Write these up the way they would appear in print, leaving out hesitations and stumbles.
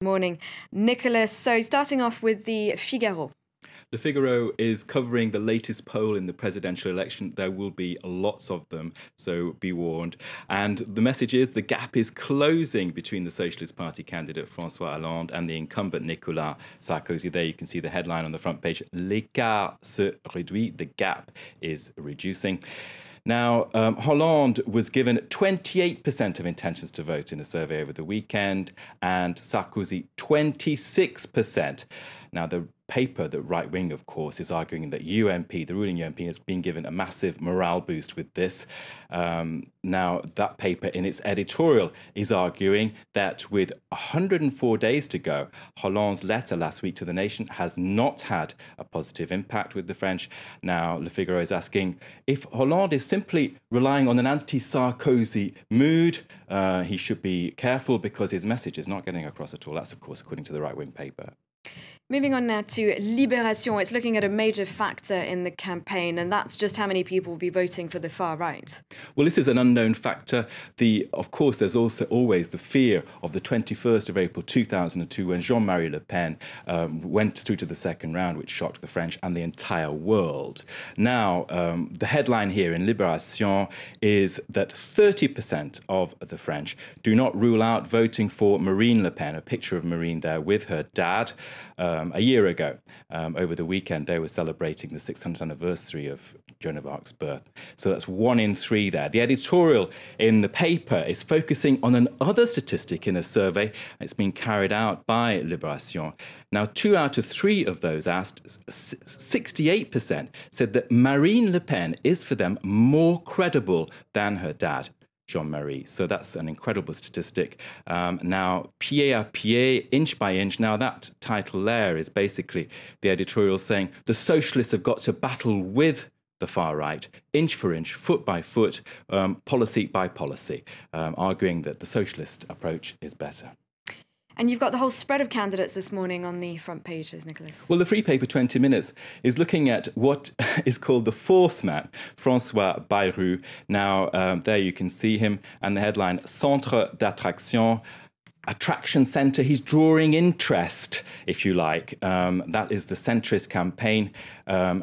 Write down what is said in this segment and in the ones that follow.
Morning, Nicholas. So starting off with the Figaro. Le Figaro is covering the latest poll in the presidential election. There will be lots of them, so be warned. And the message is the gap is closing between the Socialist Party candidate François Hollande and the incumbent Nicolas Sarkozy. There you can see the headline on the front page, L'écart se réduit, the gap is reducing. Now, Hollande was given 28% of intentions to vote in a survey over the weekend, and Sarkozy 26%. Now, the paper, the right wing, of course, is arguing that UMP, the ruling UMP, has been given a massive morale boost with this. Now, that paper in its editorial is arguing that with 104 days to go, Hollande's letter last week to the nation has not had a positive impact with the French. Now, Le Figaro is asking if Hollande is simply relying on an anti-Sarkozy mood, he should be careful because his message is not getting across at all. That's, of course, according to the right wing paper. Moving on now to Libération. It's looking at a major factor in the campaign, and that's just how many people will be voting for the far right. Well, this is an unknown factor. Of course, there's also always the fear of the 21st of April 2002 when Jean-Marie Le Pen went through to the second round, which shocked the French and the entire world. Now, the headline here in Libération is that 30% of the French do not rule out voting for Marine Le Pen, a picture of Marine there with her dad. A year ago, over the weekend, they were celebrating the 600th anniversary of Joan of Arc's birth. So that's 1 in 3 there. The editorial in the paper is focusing on another statistic in a survey. It's been carried out by Libération. Now, 2 out of 3 of those asked, 68%, said that Marine Le Pen is for them more credible than her dad, Jean-Marie. So that's an incredible statistic. Now, pied à pied, inch by inch. Now, that title there is basically the editorial saying the socialists have got to battle with the far right, inch for inch, foot by foot, policy by policy, arguing that the socialist approach is better. And you've got the whole spread of candidates this morning on the front pages, Nicholas. Well, the free paper 20 Minutes is looking at what is called the fourth man, François Bayrou. Now, there you can see him, and the headline, Centre d'attraction, attraction centre. He's drawing interest, if you like. That is the centrist campaign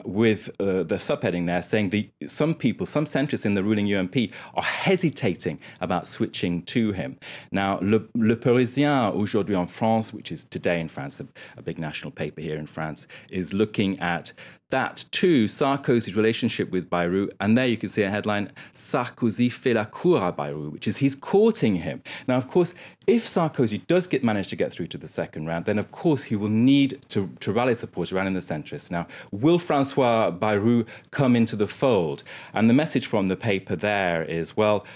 with the subheading there saying some people, some centrists in the ruling UMP are hesitating about switching to him. Now, Le Parisien, aujourd'hui en France, which is today in France, a big national paper here in France, is looking at that too, Sarkozy's relationship with Bayrou, and there you can see a headline, Sarkozy fait la cour à Bayrou, which is he's courting him. Now, of course, if Sarkozy does manage to get through to the second round, then of course he will need to rally support around in the centrists. Now, will François Bayrou come into the fold? And the message from the paper there is, well,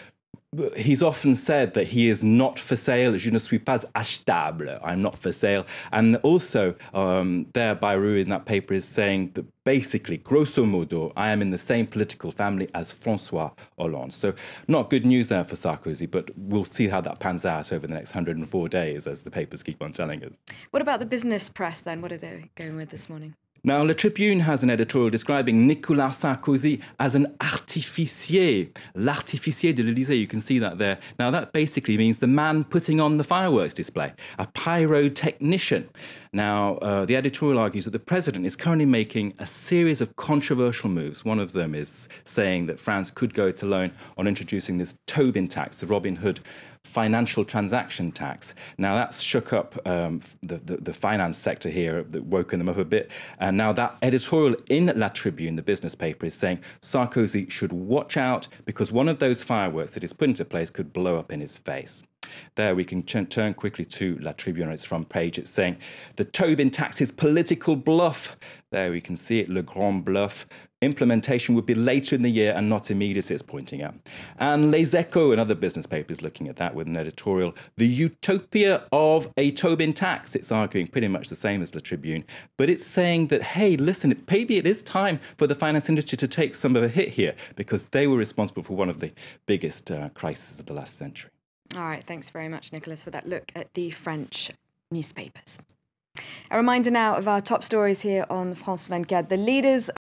he's often said that he is not for sale. Je ne suis pas achetable. I'm not for sale. And also, there, Bayrou in that paper is saying that basically, grosso modo, I am in the same political family as François Hollande. So not good news there for Sarkozy, but we'll see how that pans out over the next 104 days, as the papers keep on telling us. What about the business press then? What are they going with this morning? Now, Le Tribune has an editorial describing Nicolas Sarkozy as an artificier. L'artificier de l'Élysée, you can see that there. Now, that basically means the man putting on the fireworks display, a pyrotechnician. Now, the editorial argues that the president is currently making a series of controversial moves. One of them is saying that France could go it alone on introducing this Tobin tax, the Robin Hood financial transaction tax. Now, that's shook up the finance sector here, woken them up a bit. And now that editorial in La Tribune, the business paper, is saying Sarkozy should watch out because one of those fireworks that is put into place could blow up in his face. There we can turn quickly to La Tribune on its front page. It's saying the Tobin tax is political bluff. There we can see it, Le Grand Bluff. Implementation would be later in the year and not immediate, it's pointing out. And Les Echos, another business paper, is looking at that with an editorial. The utopia of a Tobin tax. It's arguing pretty much the same as La Tribune, but it's saying that, hey, listen, maybe it is time for the finance industry to take some of a hit here because they were responsible for one of the biggest crises of the last century. All right, thanks very much, Nicholas, for that look at the French newspapers. A reminder now of our top stories here on France 24. The leaders